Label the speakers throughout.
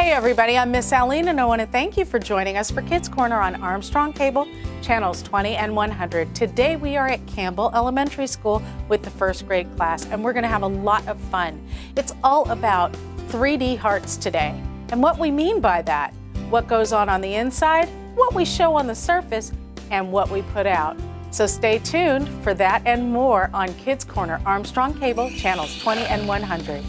Speaker 1: Hey everybody, I'm Miss Aline and I want to thank you for joining us for Kids Corner on Armstrong Cable, channels 20 and 100. Today we are at Campbell Elementary School with the first grade class and we're going to have a lot of fun. It's all about 3D hearts today. And what we mean by that, what goes on the inside, what we show on the surface, and what we put out. So stay tuned for that and more on Kids Corner, Armstrong Cable, channels 20 and 100.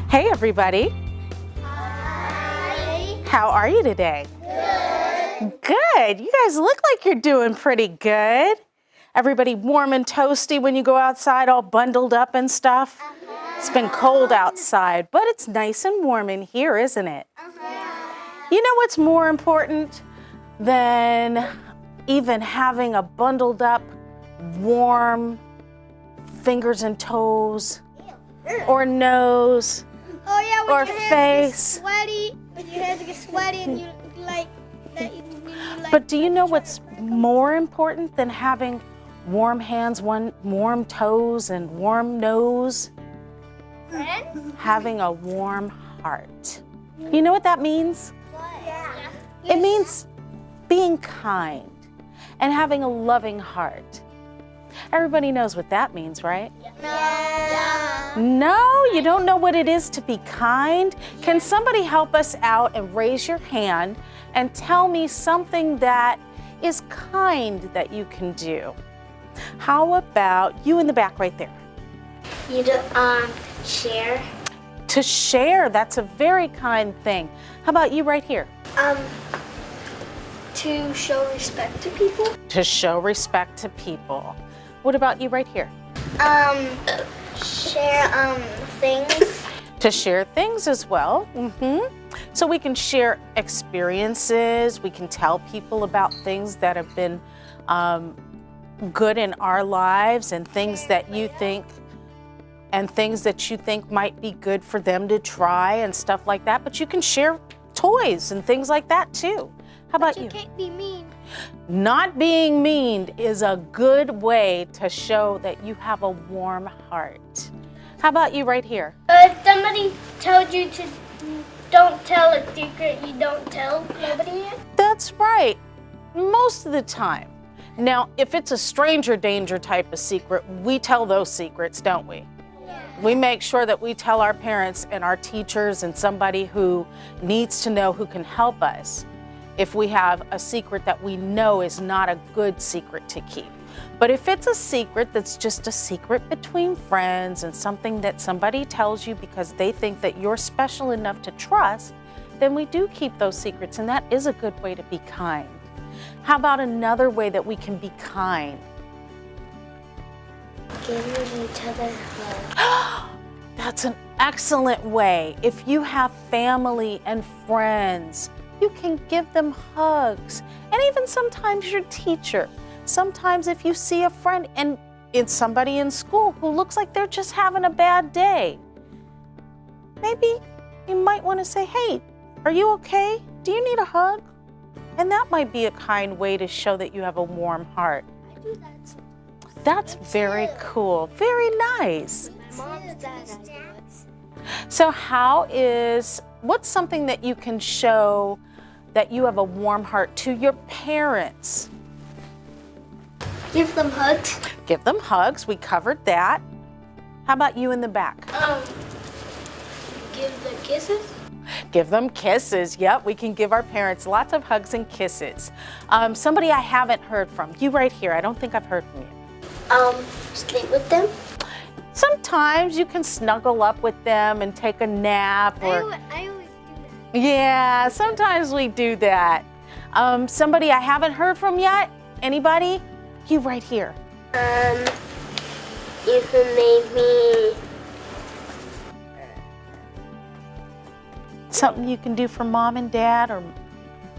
Speaker 1: Hey everybody.
Speaker 2: Hi.
Speaker 1: How are you today?
Speaker 2: Good.
Speaker 1: Good. You guys look like you're doing pretty good. Everybody warm and toasty when you go outside, all bundled up and stuff. It's been cold outside, but it's nice and warm in here, isn't it? You know what's more important than even having a bundled up, warm fingers and toes or nose?
Speaker 2: Oh yeah, when
Speaker 1: or
Speaker 2: your
Speaker 1: face.
Speaker 2: hands get sweaty, when your hands get sweaty and you like that.
Speaker 1: But do you know what's more important than having warm hands, warm toes, and warm nose?
Speaker 2: Friends?
Speaker 1: Having a warm heart. You know what that means?
Speaker 2: Yeah.
Speaker 1: It means being kind and having a loving heart. Everybody knows what that means, right?
Speaker 2: No.
Speaker 1: No, you don't know what it is to be kind? Can somebody help us out and raise your hand and tell me something that is kind that you can do? How about you in the back right there?
Speaker 2: You do share.
Speaker 1: To share, that's a very kind thing. How about you right here?
Speaker 2: To show respect to people.
Speaker 1: To show respect to people. What about you right here?
Speaker 2: Share things.
Speaker 1: To share things as well. So we can share experiences. We can tell people about things that have been good in our lives and things that you think might be good for them to try and stuff like that. But you can share toys and things like that too. How about you?
Speaker 2: You can't be mean.
Speaker 1: Not being mean is a good way to show that you have a warm heart. How about you right here?
Speaker 2: If somebody told you to don't tell a secret, you don't tell nobody.
Speaker 1: That's right, most of the time. Now, if it's a stranger danger type of secret, we tell those secrets, don't we?
Speaker 2: Yeah.
Speaker 1: We make sure that we tell our parents and our teachers and somebody who needs to know who can help us if we have a secret that we know is not a good secret to keep. But if it's a secret that's just a secret between friends and something that somebody tells you because they think that you're special enough to trust, then we do keep those secrets, and that is a good way to be kind. How about another way that we can be kind?
Speaker 2: Giving each other hugs.
Speaker 1: That's an excellent way. If you have family and friends, you can give them hugs. And even sometimes your teacher. Sometimes if you see a friend and it's somebody in school who looks like they're just having a bad day, maybe you might want to say, hey, are you okay? Do you need a hug? And that might be a kind way to show that you have a warm heart.
Speaker 2: I do that.
Speaker 1: That's very cool. Very nice.
Speaker 2: My mom and dad do it.
Speaker 1: So what's something that you can show that you have a warm heart to your parents?
Speaker 2: Give them hugs.
Speaker 1: Give them hugs. We covered that. How about you in the back?
Speaker 2: Give them kisses.
Speaker 1: Give them kisses. Yep, we can give our parents lots of hugs and kisses. Somebody I haven't heard from. You right here. I don't think I've heard from you.
Speaker 2: Sleep with them.
Speaker 1: Sometimes you can snuggle up with them and take a nap.
Speaker 2: I always do that.
Speaker 1: Yeah, sometimes we do that. Somebody I haven't heard from yet? Anybody? You right here.
Speaker 2: You can make me.
Speaker 1: Something you can do for mom and dad, or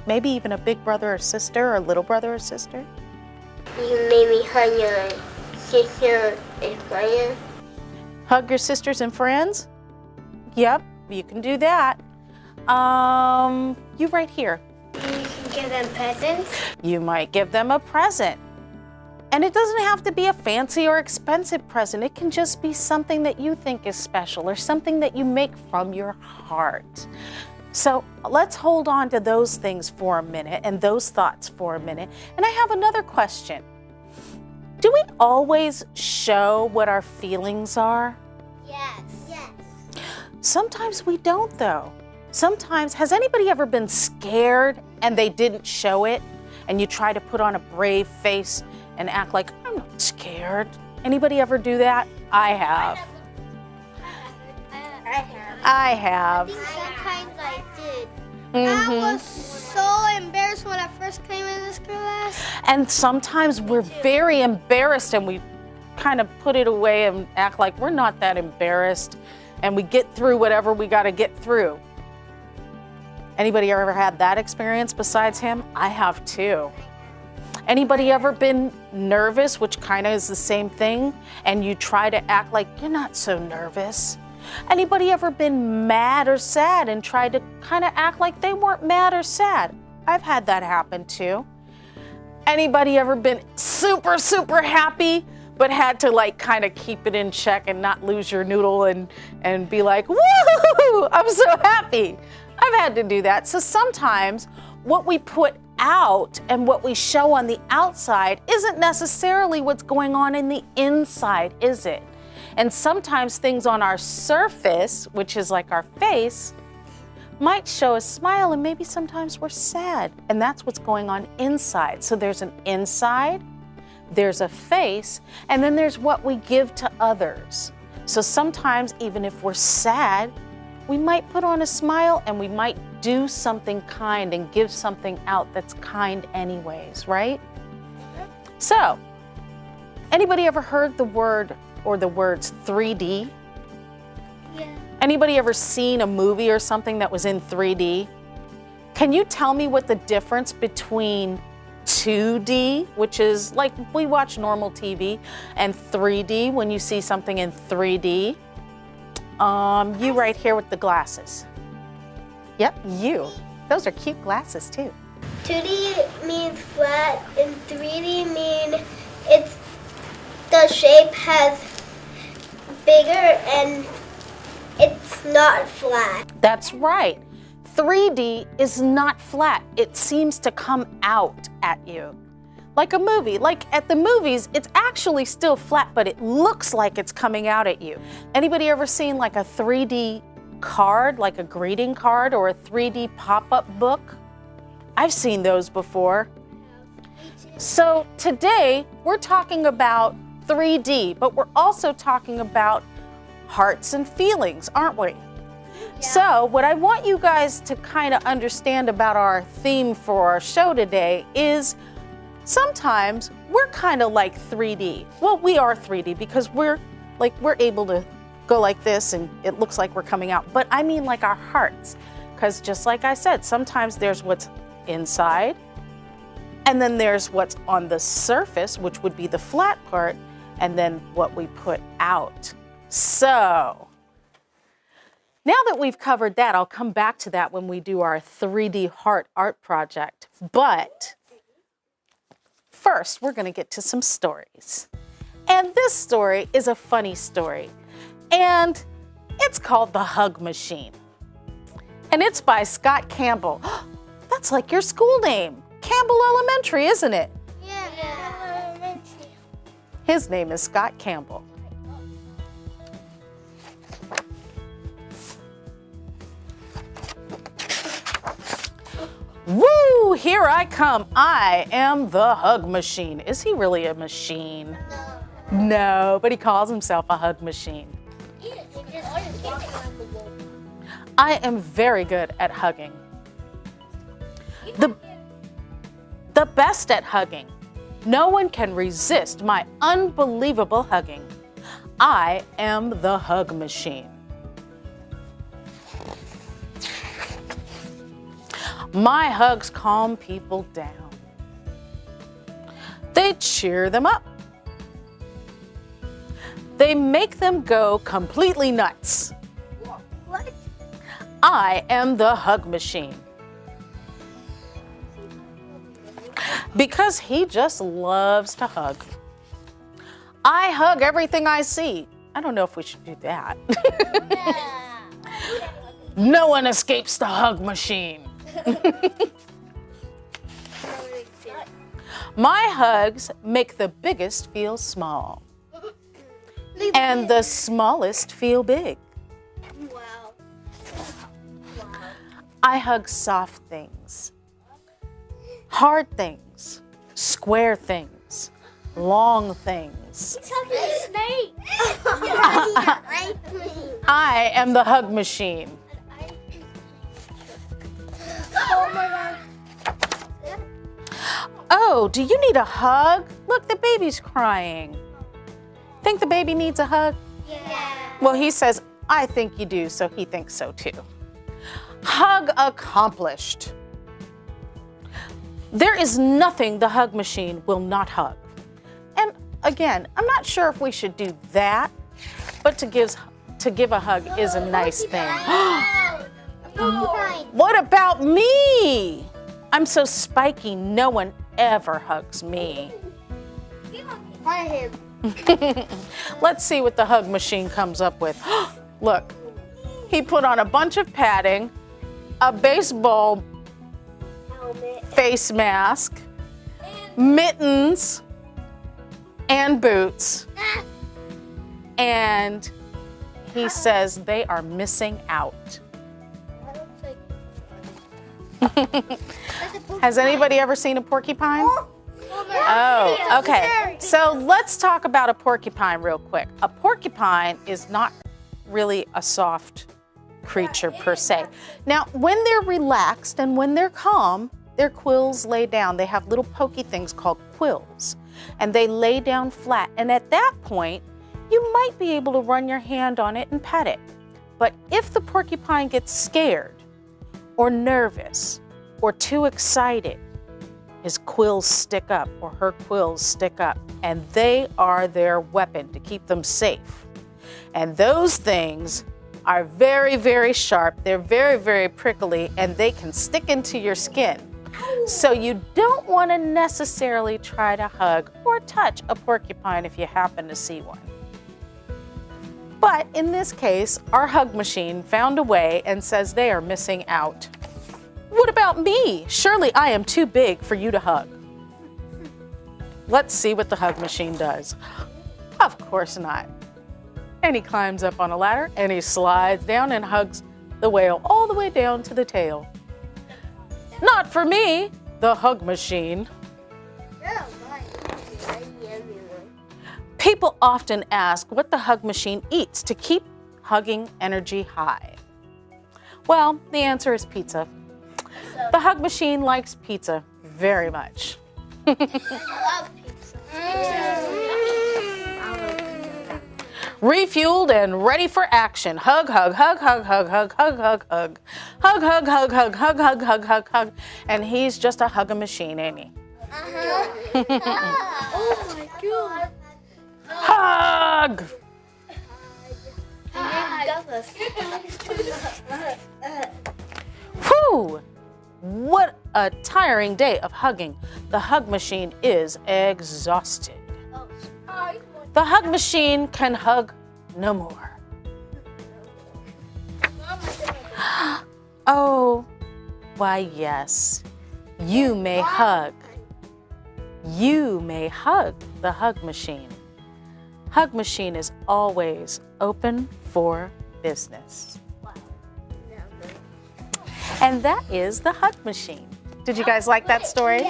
Speaker 1: maybe even a big brother or sister, or a little brother or sister.
Speaker 2: You can make me hug your sister and friend.
Speaker 1: Hug your sisters and friends? Yep, you can do that. You right here.
Speaker 2: You can give them presents.
Speaker 1: You might give them a present. And it doesn't have to be a fancy or expensive present. It can just be something that you think is special or something that you make from your heart. So let's hold on to those things for a minute and those thoughts for a minute. And I have another question. Do we always show what our feelings are?
Speaker 2: Yes. Yes.
Speaker 1: Sometimes we don't, though. Sometimes, has anybody ever been scared and they didn't show it? And you try to put on a brave face and act like, I'm not scared. Anybody ever do that? I have. I have.
Speaker 2: I think sometimes I did.
Speaker 1: Mhm.
Speaker 2: I was so embarrassed when I first came in this class.
Speaker 1: And sometimes we're very embarrassed and we kind of put it away and act like we're not that embarrassed, and we get through whatever we got to get through. Anybody ever had that experience besides him? I have too. Anybody ever been nervous, which kind of is the same thing, and you try to act like you're not so nervous? Anybody ever been mad or sad and tried to kind of act like they weren't mad or sad? I've had that happen too. Anybody ever been super, super happy, but had to like kind of keep it in check and not lose your noodle and be like, woo, I'm so happy. I've had to do that. So sometimes what we put out and what we show on the outside isn't necessarily what's going on in the inside, is it? And sometimes things on our surface, which is like our face, might show a smile, and maybe sometimes we're sad, and that's what's going on inside. So there's an inside, there's a face, and then there's what we give to others. So sometimes even if we're sad, we might put on a smile and we might do something kind and give something out that's kind anyways, right? So, anybody ever heard the word or the words 3D?
Speaker 2: Yeah.
Speaker 1: Anybody ever seen a movie or something that was in 3D? Can you tell me what the difference between 2D, which is like we watch normal TV, and 3D, when you see something in 3D? You right here with the glasses. Yep, you. Those are cute glasses too.
Speaker 2: 2D means flat, and 3D mean it's the shape has bigger and it's not flat.
Speaker 1: That's right. 3D is not flat. It seems to come out at you. Like a movie. Like at the movies, it's actually still flat, but it looks like it's coming out at you. Anybody ever seen like a 3D card, like a greeting card, or a 3D pop-up book? I've seen those before. So today, we're talking about 3D, but we're also talking about hearts and feelings, aren't we?
Speaker 2: Yeah.
Speaker 1: So what I want you guys to kind of understand about our theme for our show today is sometimes we're kind of like 3D. Well, we are 3D because we're able to go like this and it looks like we're coming out. But I mean like our hearts, because just like I said, sometimes there's what's inside, and then there's what's on the surface, which would be the flat part, and then what we put out. So now that we've covered that, I'll come back to that when we do our 3D heart art project. But first, we're going to get to some stories. And this story is a funny story. And it's called The Hug Machine. And it's by Scott Campbell. That's like your school name, Campbell Elementary, isn't it?
Speaker 2: Yeah. Elementary.
Speaker 1: His name is Scott Campbell. Woo, here I come. I am the hug machine. Is he really a machine? No, but he calls himself a hug machine. I am very good at hugging. The best at hugging. No one can resist my unbelievable hugging. I am the hug machine. My hugs calm people down. They cheer them up. They make them go completely nuts.
Speaker 2: What?
Speaker 1: I am the hug machine. Because he just loves to hug. I hug everything I see. I don't know if we should do that. No one escapes the hug machine. My hugs make the biggest feel small. And the smallest feel big.
Speaker 2: Wow.
Speaker 1: I hug soft things, hard things, square things, long things.
Speaker 2: It's hugging a snake.
Speaker 1: I am the hug machine.
Speaker 2: Oh my God.
Speaker 1: Oh, do you need a hug? Look, the baby's crying. Think the baby needs a hug?
Speaker 2: Yeah.
Speaker 1: Well, he says, I think you do, so he thinks so too. Hug accomplished. There is nothing the hug machine will not hug. And again, I'm not sure if we should do that, but to give a hug is a nice thing. What about me? I'm so spiky, no one ever hugs me.
Speaker 2: Hi, him.
Speaker 1: Let's see what the hug machine comes up with. Look, he put on a bunch of padding, a baseball
Speaker 2: Helmet.
Speaker 1: face mask, mittens, and boots. And he says they are missing out. Has anybody ever seen a porcupine? Oh, okay. So let's talk about a porcupine real quick. A porcupine is not really a soft creature per se. Now, when they're relaxed and when they're calm, their quills lay down. They have little pokey things called quills, and they lay down flat. And at that point, you might be able to run your hand on it and pet it. But if the porcupine gets scared or nervous or too excited, his quills stick up or her quills stick up, and they are their weapon to keep them safe. And those things are very, very sharp. They're very, very prickly, and they can stick into your skin. So you don't want to necessarily try to hug or touch a porcupine if you happen to see one. But in this case, our hug machine found a way and says they are missing out. What about me? Surely I am too big for you to hug. Let's see what the hug machine does. Of course not. And he climbs up on a ladder and he slides down and hugs the whale all the way down to the tail. Not for me, the hug machine. People often ask what the hug machine eats to keep hugging energy high. Well, the answer is pizza. The hug machine likes pizza very much.
Speaker 2: I love pizza.
Speaker 1: Refueled and ready for action. Hug, hug, hug, hug, hug, hug, hug, hug, hug. Hug, hug, hug, hug, hug, hug, hug, hug, hug. And he's just a hug machine, ain't he?
Speaker 2: Oh my God.
Speaker 1: Hug! Whew! What a tiring day of hugging. The hug machine is exhausted. The hug machine can hug no more. Oh, why yes, you may hug. You may hug the hug machine. Hug machine is always open for business. And that is the hug machine. Did you guys like that story?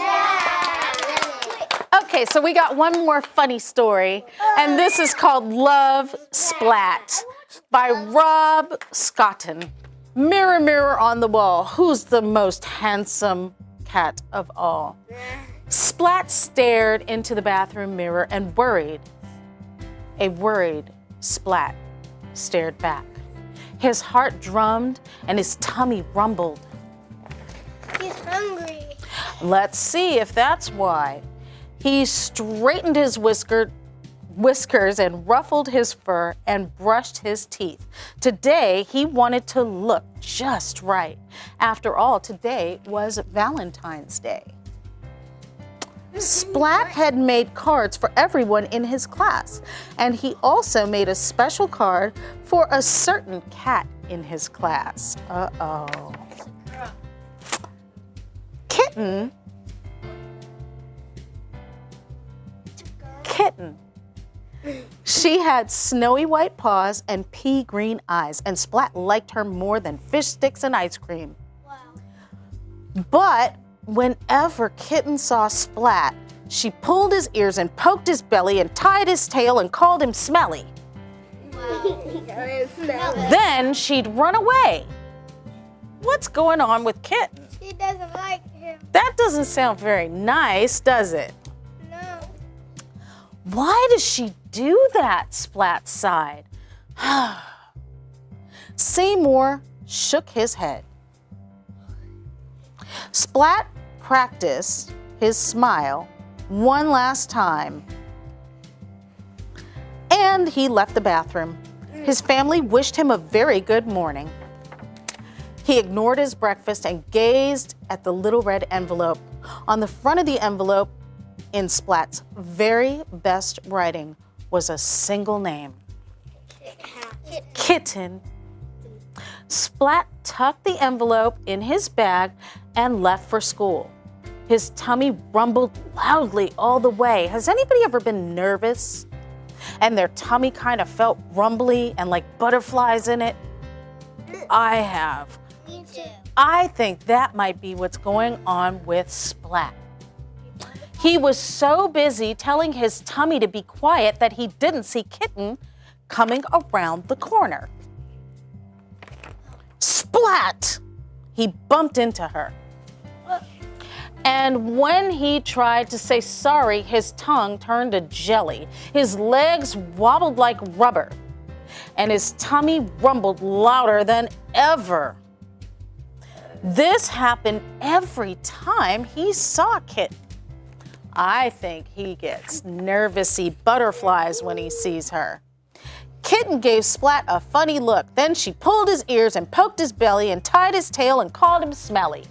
Speaker 1: Okay, so we got one more funny story, and this is called Love Splat by Rob Scotton. Mirror, mirror on the wall, who's the most handsome cat of all? Splat stared into the bathroom mirror and worried. A worried Splat stared back. His heart drummed and his tummy rumbled.
Speaker 2: He's hungry.
Speaker 1: Let's see if that's why. He straightened his whiskers and ruffled his fur and brushed his teeth. Today, he wanted to look just right. After all, today was Valentine's Day. Splat had made cards for everyone in his class, and he also made a special card for a certain cat in his class. Uh-oh. Kitten. She had snowy white paws and pea green eyes, and Splat liked her more than fish sticks and ice cream.
Speaker 2: Wow.
Speaker 1: But whenever Kitten saw Splat, she pulled his ears and poked his belly and tied his tail and called him smelly.
Speaker 2: Wow.
Speaker 1: Then she'd run away. What's going on with Kitten?
Speaker 2: She doesn't like him.
Speaker 1: That doesn't sound very nice, does it?
Speaker 2: No.
Speaker 1: Why does she do that? Splat sighed. Seymour shook his head. Splat practiced his smile one last time, and he left the bathroom. His family wished him a very good morning. He ignored his breakfast and gazed at the little red envelope. On the front of the envelope, in Splat's very best writing, was a single name. Kitten. Splat tucked the envelope in his bag and left for school. His tummy rumbled loudly all the way. Has anybody ever been nervous and their tummy kind of felt rumbly and like butterflies in it? I have.
Speaker 2: Me too.
Speaker 1: I think that might be what's going on with Splat. He was so busy telling his tummy to be quiet that he didn't see Kitten coming around the corner. Splat! He bumped into her. And when he tried to say sorry, his tongue turned to jelly. His legs wobbled like rubber, and his tummy rumbled louder than ever. This happened every time he saw Kitten. I think he gets nervousy butterflies when he sees her. Kitten gave Splat a funny look. Then she pulled his ears and poked his belly and tied his tail and called him smelly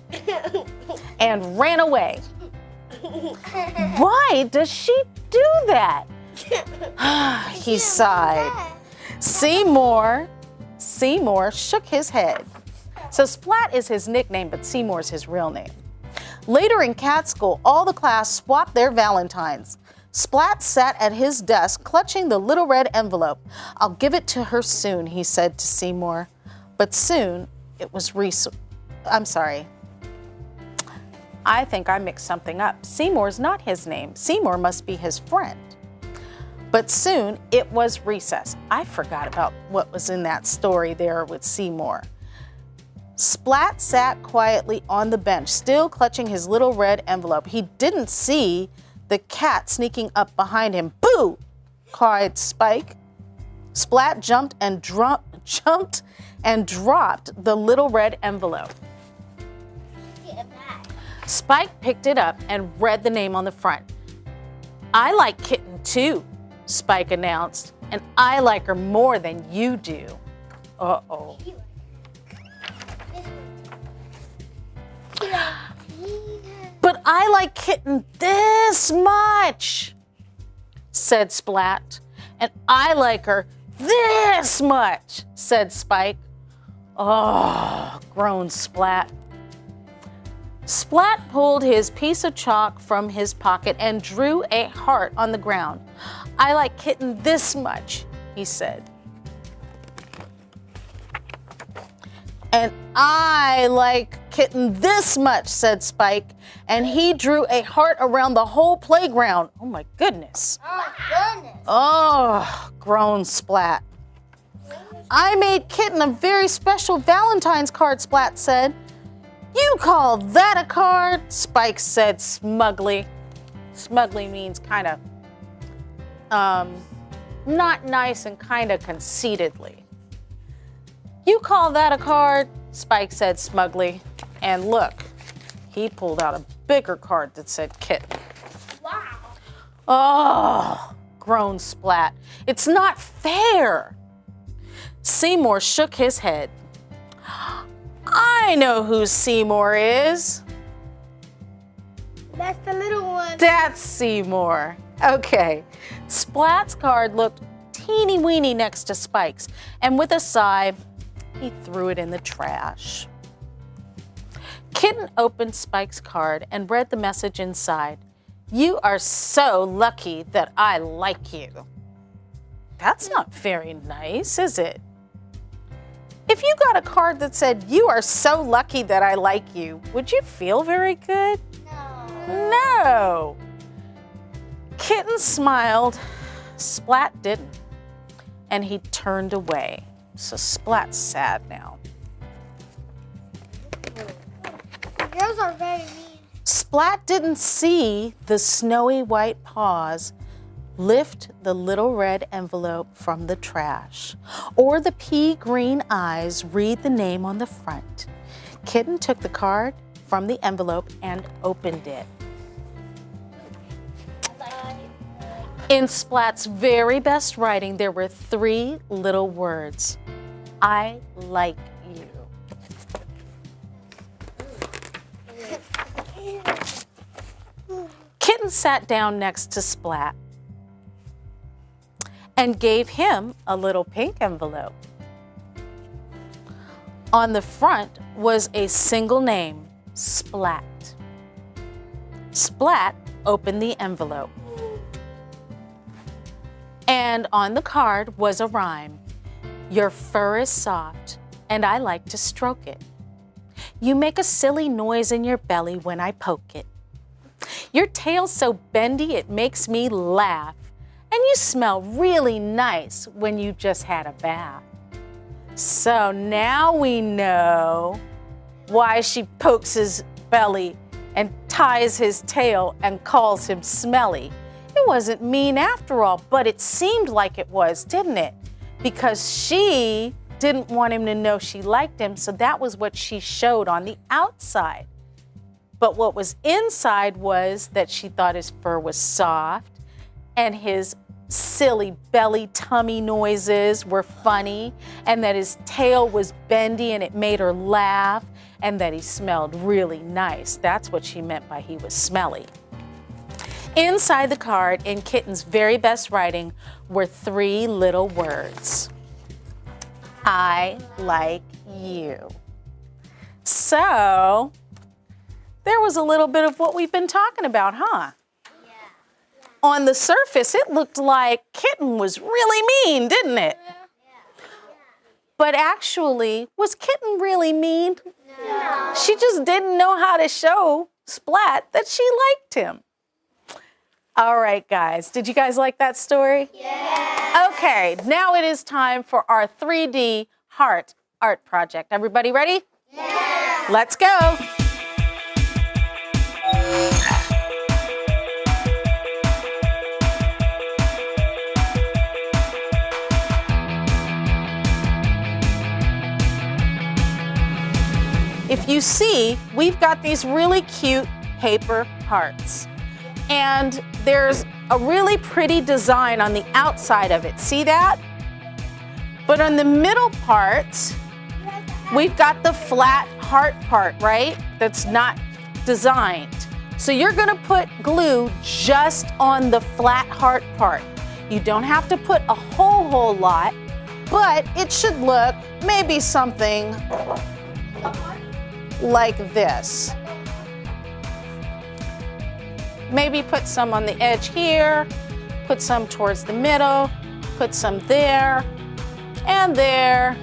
Speaker 1: and ran away. Why does she do that? He sighed. Seymour shook his head. So Splat is his nickname, but Seymour's his real name. Later in cat school, all the class swapped their Valentines. Splat sat at his desk, clutching the little red envelope. "I'll give it to her soon," he said to Seymour. But soon, it was I'm sorry. I think I mixed something up. Seymour's not his name. Seymour must be his friend. But soon, it was recess. I forgot about what was in that story there with Seymour. Splat sat quietly on the bench, still clutching his little red envelope. He didn't see the cat sneaking up behind him. "Boo!" cried Spike. Splat jumped and dropped the little red envelope. Spike picked it up and read the name on the front. "I like Kitten too," Spike announced, "and I like her more than you do." Uh-oh. "But I like Kitten this much," said Splat. "And I like her this much," said Spike. "Oh," groaned Splat. Splat pulled his piece of chalk from his pocket and drew a heart on the ground. "I like Kitten this much," he said. "And I like Kitten this much," said Spike, and he drew a heart around the whole playground. Oh my goodness.
Speaker 2: Oh, goodness.
Speaker 1: Oh, groaned Splat. "I made Kitten a very special Valentine's card," Splat said. "You call that a card?" Spike said smugly. Smugly means kind of not nice and kind of conceitedly. "You call that a card?" Spike said smugly. And look, he pulled out a bigger card that said Kitten.
Speaker 2: Wow.
Speaker 1: "Oh," groaned Splat. "It's not fair." Seymour shook his head. "I know who Seymour is."
Speaker 2: That's the little one.
Speaker 1: That's Seymour. Okay, Splat's card looked teeny weeny next to Spike's, and with a sigh, he threw it in the trash. Kitten opened Spike's card and read the message inside. You are so lucky that I like you. That's not very nice, is it? If you got a card that said, you are so lucky that I like you, would you feel very good? No. Kitten smiled. Splat didn't. And he turned away. So Splat's sad now.
Speaker 2: Girls are very mean.
Speaker 1: Splat didn't see the snowy white paws lift the little red envelope from the trash, or the pea green eyes read the name on the front. Kitten took the card from the envelope and opened it. In Splat's very best writing, there were 3 little words. I like you. Kitten sat down next to Splat and gave him a little pink envelope. On the front was a single name, Splat. Splat opened the envelope. And on the card was a rhyme. Your fur is soft, and I like to stroke it. You make a silly noise in your belly when I poke it. Your tail's so bendy it makes me laugh, and you smell really nice when you just had a bath. So now we know why she pokes his belly and ties his tail and calls him smelly. It wasn't mean after all, but it seemed like it was, didn't it? Because she didn't want him to know she liked him, so that was what she showed on the outside. But what was inside was that she thought his fur was soft and his silly belly tummy noises were funny, and that his tail was bendy and it made her laugh, and that he smelled really nice. That's what she meant by he was smelly. Inside the card, in Kitten's very best writing, were 3 little words. I like you. So, there was a little bit of what we've been talking about, huh? Yeah. On the surface, it looked like Kitten was really mean, didn't it? Yeah. But actually, was Kitten really mean? No. She just didn't know how to show Splat that she liked him. All right, guys. Did you guys like that story? Yeah. Okay, now it is time for our 3D heart art project. Everybody ready? Yeah. Let's go. If you see, we've got these really cute paper hearts. And there's a really pretty design on the outside of it. See that? But on the middle part, we've got the flat heart part, right? That's not designed. So you're gonna put glue just on the flat heart part. You don't have to put a whole lot, but it should look maybe something like this. Maybe put some on the edge here, put some towards the middle, put some there, and there.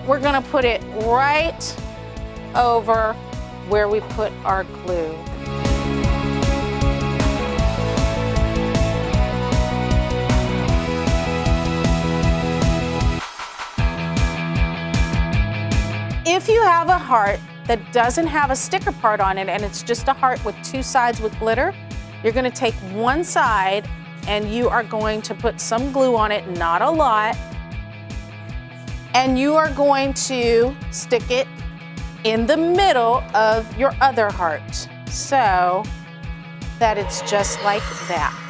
Speaker 1: We're gonna put it right over where we put our glue. If you have a heart that doesn't have a sticker part on it and it's just a heart with 2 sides with glitter, you're gonna take one side and you are going to put some glue on it, not a lot, and you are going to stick it in the middle of your other heart so that it's just like that.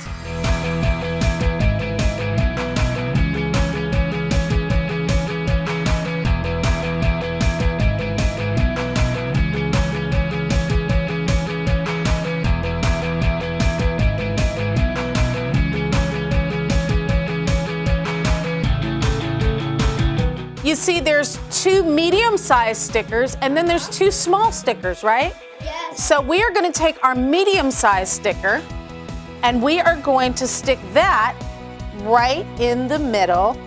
Speaker 1: You see there's 2 medium-sized stickers and then there's 2 small stickers, right?
Speaker 2: Yes.
Speaker 1: So we are going to take our medium-sized sticker and we are going to stick that right in the middle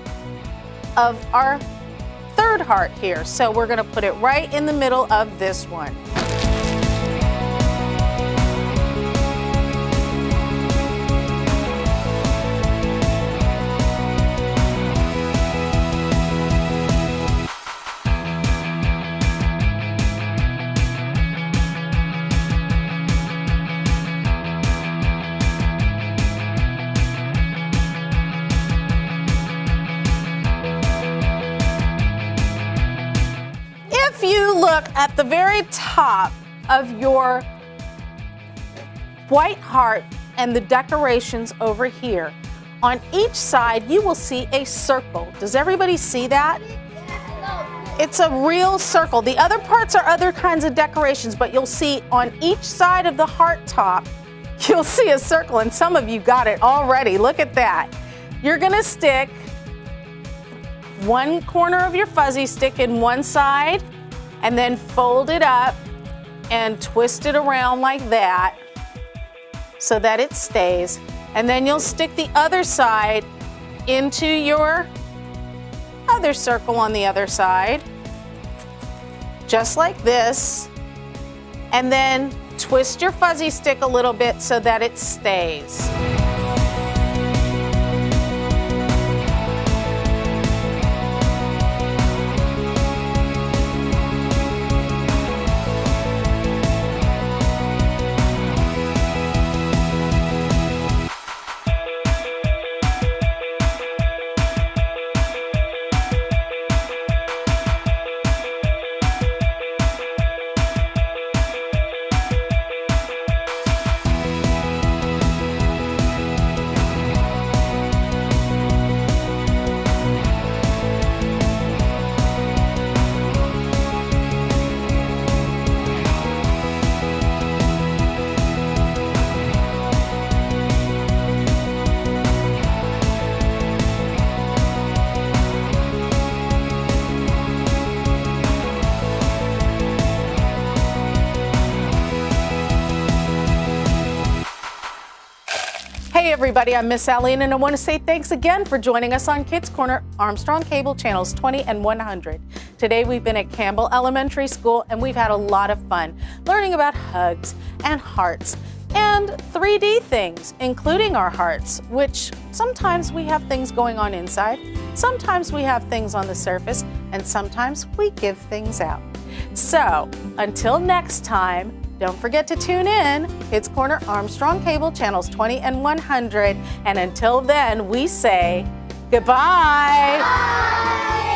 Speaker 1: of our third heart here. So we're going to put it right in the middle of this one. If you look at the very top of your white heart and the decorations over here, on each side you will see a circle. Does everybody see that? It's a real circle. The other parts are other kinds of decorations, but you'll see on each side of the heart top, you'll see a circle, and some of you got it already. Look at that. You're gonna stick one corner of your fuzzy stick in one side, and then fold it up and twist it around like that so that it stays. And then you'll stick the other side into your other circle on the other side, just like this. And then twist your fuzzy stick a little bit so that it stays. Hey everybody, I'm Miss Alene, and I want to say thanks again for joining us on Kids Corner, Armstrong Cable Channels 20 and 100. Today we've been at Campbell Elementary School and we've had a lot of fun learning about hugs and hearts and 3D things, including our hearts, which sometimes we have things going on inside, sometimes we have things on the surface, and sometimes we give things out. So until next time, don't forget to tune in, Kids Corner, Armstrong Cable, Channels 20 and 100. And until then, we say goodbye.
Speaker 2: Bye.